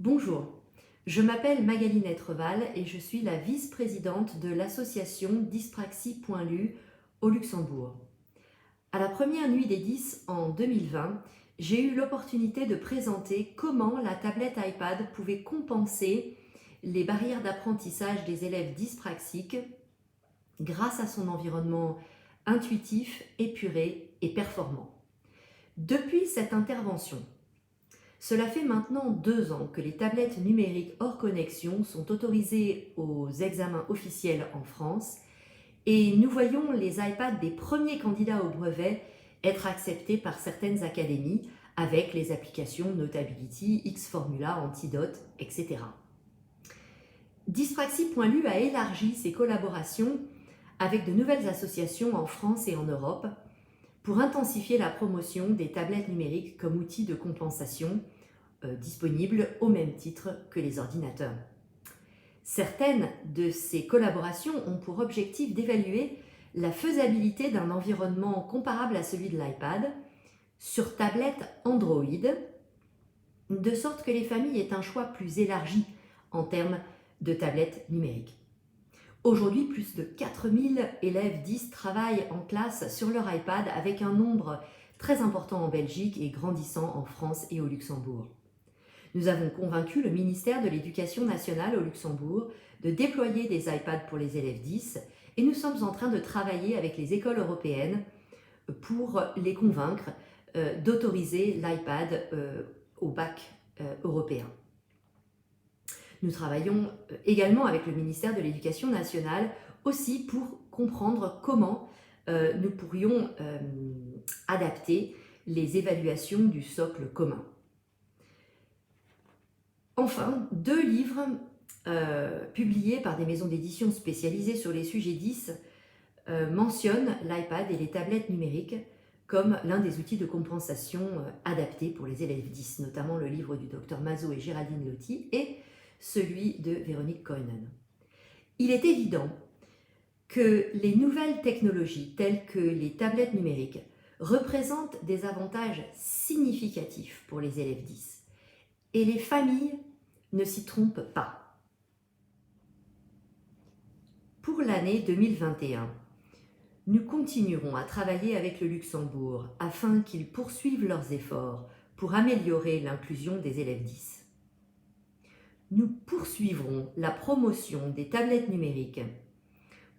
Bonjour, je m'appelle Magali Netreval et je suis la vice-présidente de l'association Dyspraxie.lu au Luxembourg. À la première nuit des 10 en 2020, j'ai eu l'opportunité de présenter comment la tablette iPad pouvait compenser les barrières d'apprentissage des élèves dyspraxiques grâce à son environnement intuitif, épuré et performant. Depuis cette intervention, cela fait maintenant 2 ans que les tablettes numériques hors connexion sont autorisées aux examens officiels en France et nous voyons les iPads des premiers candidats au brevet être acceptés par certaines académies avec les applications Notability, Xformula, Antidote, etc. Dyspraxie.lu a élargi ses collaborations avec de nouvelles associations en France et en Europe pour intensifier la promotion des tablettes numériques comme outil de compensation disponibles au même titre que les ordinateurs. Certaines de ces collaborations ont pour objectif d'évaluer la faisabilité d'un environnement comparable à celui de l'iPad sur tablette Android, de sorte que les familles aient un choix plus élargi en termes de tablettes numériques. Aujourd'hui, plus de 4000 élèves 10 travaillent en classe sur leur iPad avec un nombre très important en Belgique et grandissant en France et au Luxembourg. Nous avons convaincu le ministère de l'Éducation nationale au Luxembourg de déployer des iPads pour les élèves 10 et nous sommes en train de travailler avec les écoles européennes pour les convaincre d'autoriser l'iPad au bac européen. Nous travaillons également avec le ministère de l'Éducation nationale aussi pour comprendre comment nous pourrions adapter les évaluations du socle commun. Enfin, 2 livres publiés par des maisons d'édition spécialisées sur les sujets 10 mentionnent l'iPad et les tablettes numériques comme l'un des outils de compensation adaptés pour les élèves 10, notamment le livre du Dr Mazot et Géraldine Lotti et celui de Véronique Koenen. Il est évident que les nouvelles technologies telles que les tablettes numériques représentent des avantages significatifs pour les élèves 10. Et les familles ne s'y trompent pas. Pour l'année 2021, nous continuerons à travailler avec le Luxembourg afin qu'ils poursuivent leurs efforts pour améliorer l'inclusion des élèves 10. Nous poursuivrons la promotion des tablettes numériques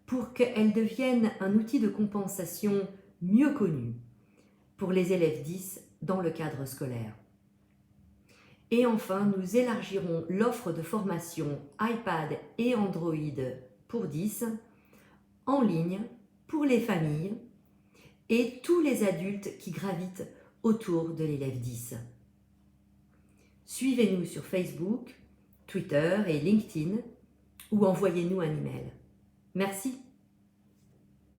pour qu'elles deviennent un outil de compensation mieux connu pour les élèves 10 dans le cadre scolaire. Et enfin, nous élargirons l'offre de formation iPad et Android pour 10 en ligne pour les familles et tous les adultes qui gravitent autour de l'élève 10. Suivez-nous sur Facebook, Twitter et LinkedIn ou envoyez-nous un email. Merci.